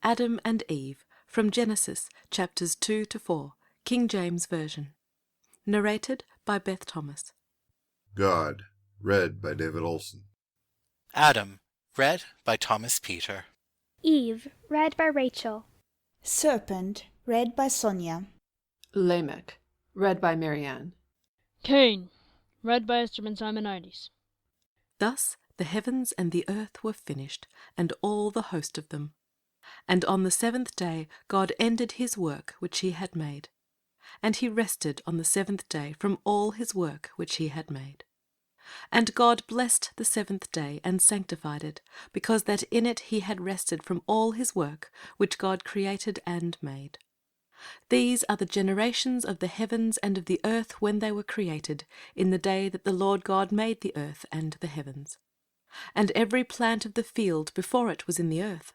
Adam and Eve, from Genesis chapters 2 to 4, King James Version. Narrated by Beth Thomas. God, read by David Olson. Adam, read by Thomas Peter. Eve, read by Rachel. Serpent, read by Sonia. Lamech, read by Marianne. Cain, read by Esther Simonides. Thus the heavens and the earth were finished, and all the host of them. And on the seventh day God ended his work which he had made. And he rested on the seventh day from all his work which he had made. And God blessed the seventh day and sanctified it, because that in it he had rested from all his work which God created and made. These are the generations of the heavens and of the earth when they were created, in the day that the Lord God made the earth and the heavens. And every plant of the field before it was in the earth,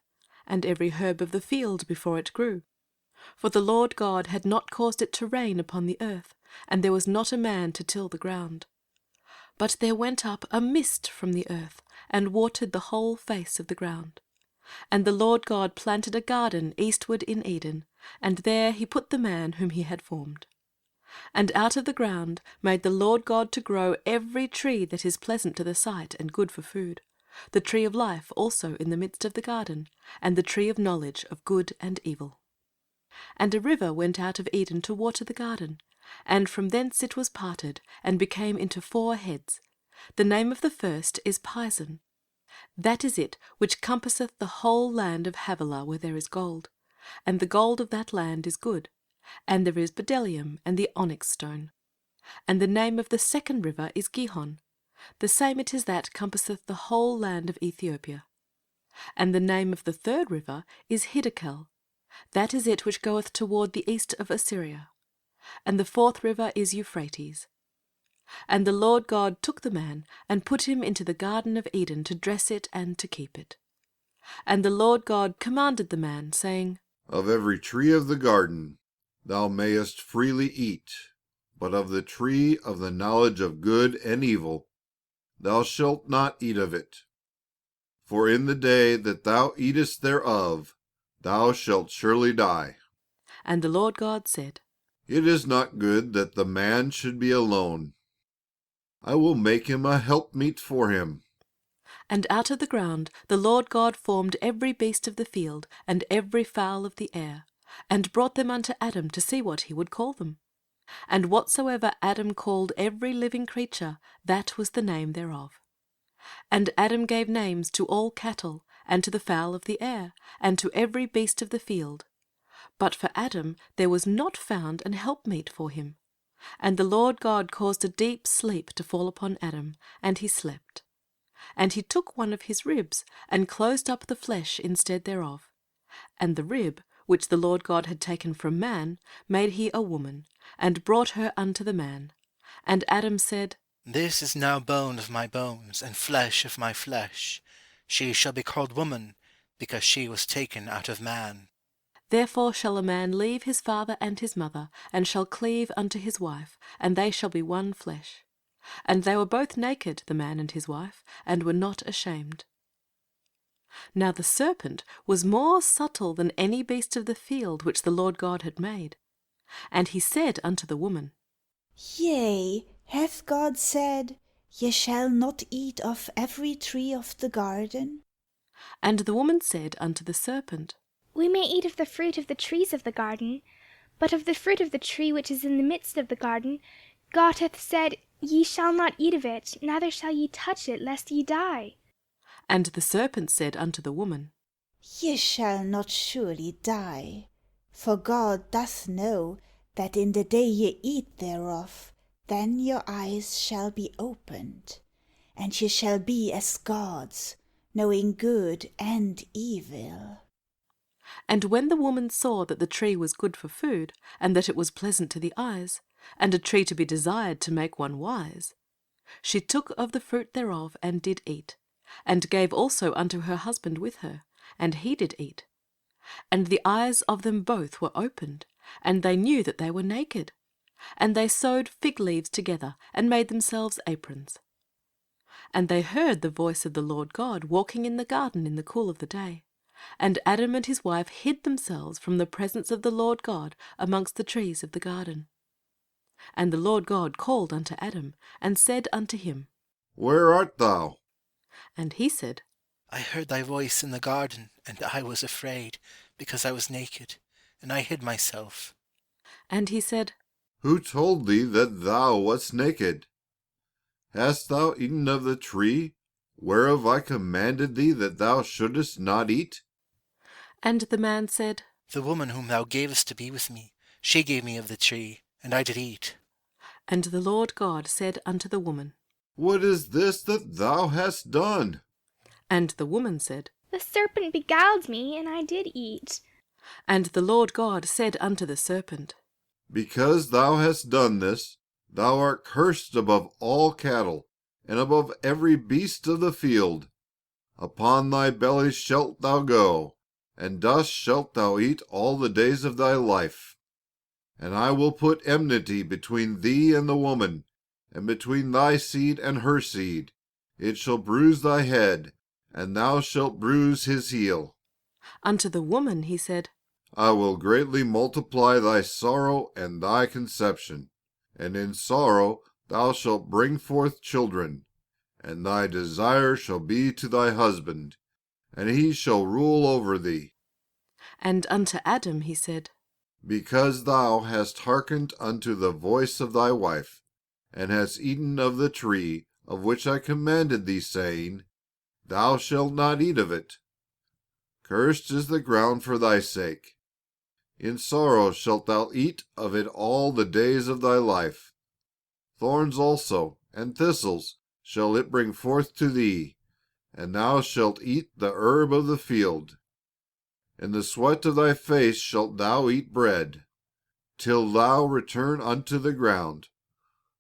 and every herb of the field before it grew. For the Lord God had not caused it to rain upon the earth, and there was not a man to till the ground. But there went up a mist from the earth, and watered the whole face of the ground. And the Lord God planted a garden eastward in Eden, and there he put the man whom he had formed. And out of the ground made the Lord God to grow every tree that is pleasant to the sight and good for food, the tree of life also in the midst of the garden, and the tree of knowledge of good and evil. And a river went out of Eden to water the garden, and from thence it was parted, and became into 4 heads. The name of the first is Pison. That is it which compasseth the whole land of Havilah where there is gold, and the gold of that land is good, and there is bdellium and the onyx stone. And the name of the second river is Gihon. The same it is that compasseth the whole land of Ethiopia. And the name of the third river is Hiddekel. That is it which goeth toward the east of Assyria. And the fourth river is Euphrates. And the Lord God took the man, and put him into the garden of Eden to dress it and to keep it. And the Lord God commanded the man, saying, Of every tree of the garden thou mayest freely eat, but of the tree of the knowledge of good and evil thou shalt not eat of it. For in the day that thou eatest thereof thou shalt surely die. And the Lord God said, It is not good that the man should be alone. I will make him a helpmeet for him. And out of the ground the Lord God formed every beast of the field, and every fowl of the air, and brought them unto Adam to see what he would call them. And whatsoever Adam called every living creature, that was the name thereof. And Adam gave names to all cattle, and to the fowl of the air, and to every beast of the field. But for Adam there was not found an helpmeet for him. And the Lord God caused a deep sleep to fall upon Adam, and he slept. And he took one of his ribs, and closed up the flesh instead thereof. And the rib, which the Lord God had taken from man, made he a woman, and brought her unto the man. And Adam said, This is now bone of my bones, and flesh of my flesh. She shall be called woman, because she was taken out of man. Therefore shall a man leave his father and his mother, and shall cleave unto his wife, and they shall be one flesh. And they were both naked, the man and his wife, and were not ashamed. Now the serpent was more subtle than any beast of the field which the Lord God had made. And he said unto the woman, Yea, hath God said, Ye shall not eat of every tree of the garden? And the woman said unto the serpent, We may eat of the fruit of the trees of the garden, but of the fruit of the tree which is in the midst of the garden, God hath said, Ye shall not eat of it, neither shall ye touch it, lest ye die. And the serpent said unto the woman, Ye shall not surely die, for God doth know that in the day ye eat thereof, then your eyes shall be opened, and ye shall be as gods, knowing good and evil. And when the woman saw that the tree was good for food, and that it was pleasant to the eyes, and a tree to be desired to make one wise, she took of the fruit thereof, and did eat, and gave also unto her husband with her, and he did eat. And the eyes of them both were opened, and they knew that they were naked. And they sewed fig leaves together, and made themselves aprons. And they heard the voice of the Lord God walking in the garden in the cool of the day. And Adam and his wife hid themselves from the presence of the Lord God amongst the trees of the garden. And the Lord God called unto Adam, and said unto him, Where art thou? And he said, I heard thy voice in the garden, and I was afraid, because I was naked, and I hid myself. And he said, Who told thee that thou wast naked? Hast thou eaten of the tree whereof I commanded thee that thou shouldest not eat? And the man said, The woman whom thou gavest to be with me, she gave me of the tree, and I did eat. And the Lord God said unto the woman, What is this that thou hast done? And the woman said, The serpent beguiled me, and I did eat. And the Lord God said unto the serpent, Because thou hast done this, thou art cursed above all cattle, and above every beast of the field. Upon thy belly shalt thou go, and dust shalt thou eat all the days of thy life. And I will put enmity between thee and the woman, and between thy seed and her seed. It shall bruise thy head, and thou shalt bruise his heel. Unto the woman he said, I will greatly multiply thy sorrow and thy conception, and in sorrow thou shalt bring forth children. And thy desire shall be to thy husband, and he shall rule over thee. And unto Adam he said, Because thou hast hearkened unto the voice of thy wife, and hast eaten of the tree of which I commanded thee, saying, Thou shalt not eat of it. Cursed is the ground for thy sake. In sorrow shalt thou eat of it all the days of thy life. Thorns also and thistles shall it bring forth to thee, and thou shalt eat the herb of the field. In the sweat of thy face shalt thou eat bread, till thou return unto the ground.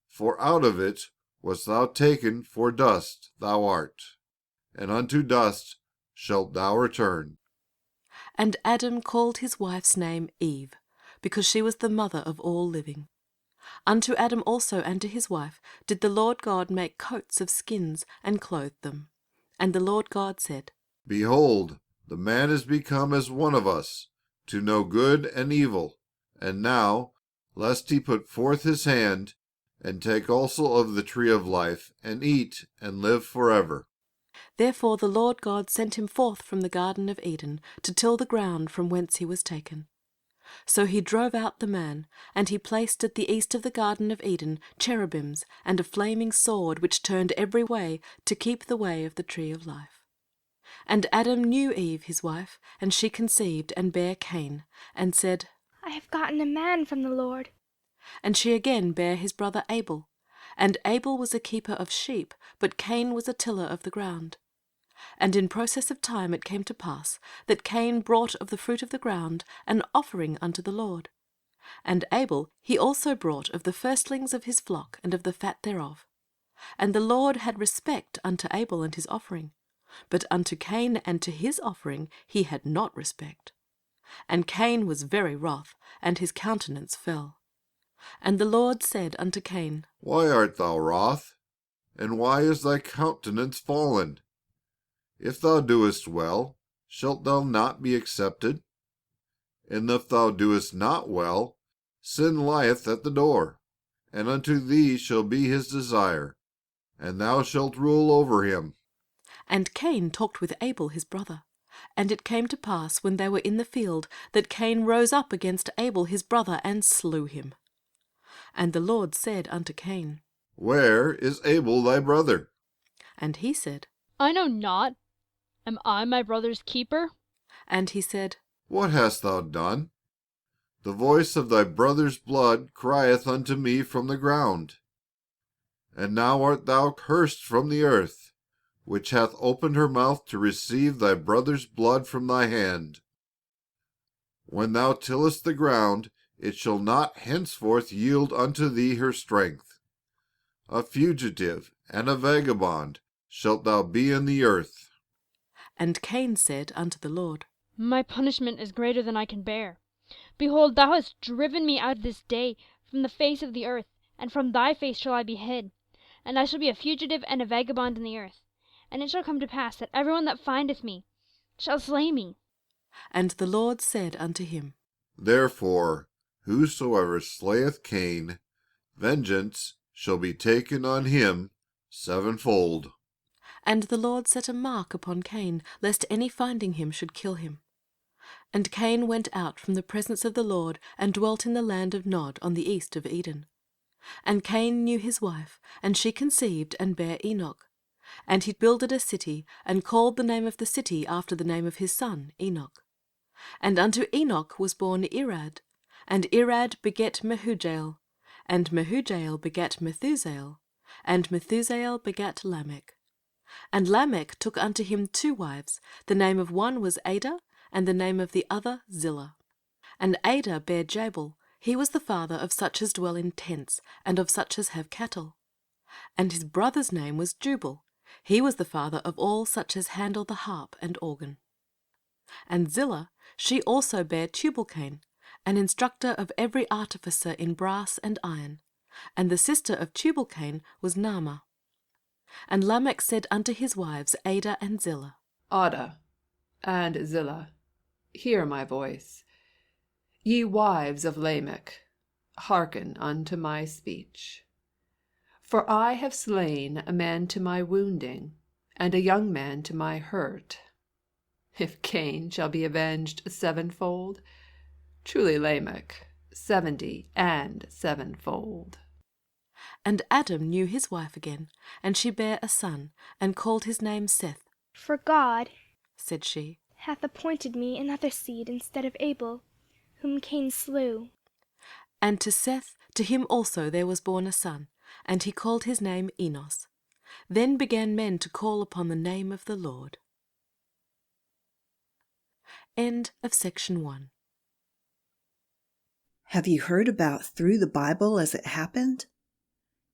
For out of it wast thou taken, for dust thou art, and unto dust shalt thou return. And Adam called his wife's name Eve, because she was the mother of all living. Unto Adam also and to his wife did the Lord God make coats of skins, and clothed them. And the Lord God said, Behold, the man is become as one of us, to know good and evil. And now, lest he put forth his hand, and take also of the tree of life, and eat, and live forever. Therefore the Lord God sent him forth from the garden of Eden to till the ground from whence he was taken. So he drove out the man, and he placed at the east of the garden of Eden cherubims and a flaming sword which turned every way to keep the way of the tree of life. And Adam knew Eve his wife, and she conceived and bare Cain, and said, I have gotten a man from the Lord. And she again bare his brother Abel. And Abel was a keeper of sheep, but Cain was a tiller of the ground. And in process of time it came to pass that Cain brought of the fruit of the ground an offering unto the Lord. And Abel he also brought of the firstlings of his flock and of the fat thereof. And the Lord had respect unto Abel and his offering, but unto Cain and to his offering he had not respect. And Cain was very wroth, and his countenance fell. And the Lord said unto Cain, Why art thou wroth? And why is thy countenance fallen? If thou doest well, shalt thou not be accepted? And if thou doest not well, sin lieth at the door, and unto thee shall be his desire, and thou shalt rule over him. And Cain talked with Abel his brother. And it came to pass, when they were in the field, that Cain rose up against Abel his brother, and slew him. And the Lord said unto Cain, Where is Abel thy brother? And he said, I know not. Am I my brother's keeper? And he said, What hast thou done? The voice of thy brother's blood crieth unto me from the ground. And now art thou cursed from the earth, which hath opened her mouth to receive thy brother's blood from thy hand. When thou tillest the ground, it shall not henceforth yield unto thee her strength. A fugitive and a vagabond shalt thou be in the earth. And Cain said unto the Lord, My punishment is greater than I can bear. Behold, thou hast driven me out this day from the face of the earth, and from thy face shall I be hid. And I shall be a fugitive and a vagabond in the earth. And it shall come to pass that every one that findeth me shall slay me. And the Lord said unto him, Therefore, whosoever slayeth Cain, vengeance shall be taken on him sevenfold. And the Lord set a mark upon Cain, lest any finding him should kill him. And Cain went out from the presence of the Lord, and dwelt in the land of Nod on the east of Eden. And Cain knew his wife, and she conceived and bare Enoch. And he builded a city, and called the name of the city after the name of his son Enoch. And unto Enoch was born Irad, and Irad begat Mehujael, and Mehujael begat Methusael, and Methusael begat Lamech. And Lamech took unto him 2 wives, the name of one was Ada, and the name of the other Zillah. And Ada bare Jabal, he was the father of such as dwell in tents, and of such as have cattle. And his brother's name was Jubal, he was the father of all such as handle the harp and organ. And Zillah, she also bare Tubal-Cain, an instructor of every artificer in brass and iron, and the sister of Tubal-Cain was Naamah. And Lamech said unto his wives Ada and Zillah, Ada and Zillah, hear my voice. Ye wives of Lamech, hearken unto my speech. For I have slain a man to my wounding, and a young man to my hurt. If Cain shall be avenged sevenfold, truly Lamech 70 and sevenfold. And Adam knew his wife again, and she bare a son, and called his name Seth. For God, said she, hath appointed me another seed instead of Abel, whom Cain slew. And to Seth, to him also there was born a son, and he called his name Enos. Then began men to call upon the name of the Lord. End of section 1. Have you heard about Through the Bible as It Happened?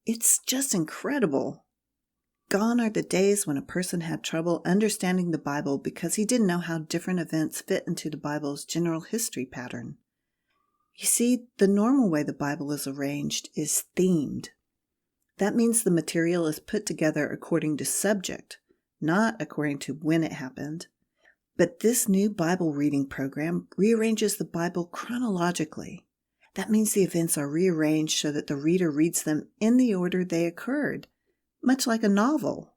It's just incredible. Gone are the days when a person had trouble understanding the Bible because he didn't know how different events fit into the Bible's general history pattern. You see, the normal way the Bible is arranged is themed. That means the material is put together according to subject, not according to when it happened. But this new Bible reading program rearranges the Bible chronologically. That means the events are rearranged so that the reader reads them in the order they occurred, much like a novel.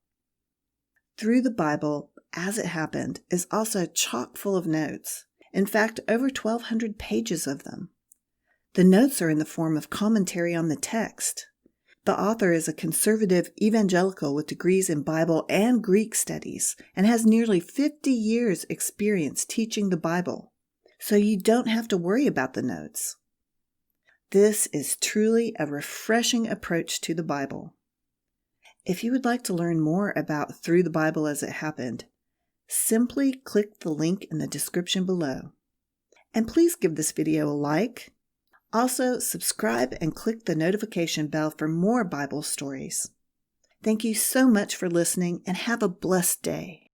Through the Bible, as it happened, is also chock full of notes. In fact, over 1,200 pages of them. The notes are in the form of commentary on the text. The author is a conservative evangelical with degrees in Bible and Greek studies and has nearly 50 years' experience teaching the Bible, so you don't have to worry about the notes. This is truly a refreshing approach to the Bible. If you would like to learn more about Through the Bible as It Happened, simply click the link in the description below. And please give this video a like. Also, subscribe and click the notification bell for more Bible stories. Thank you so much for listening and have a blessed day.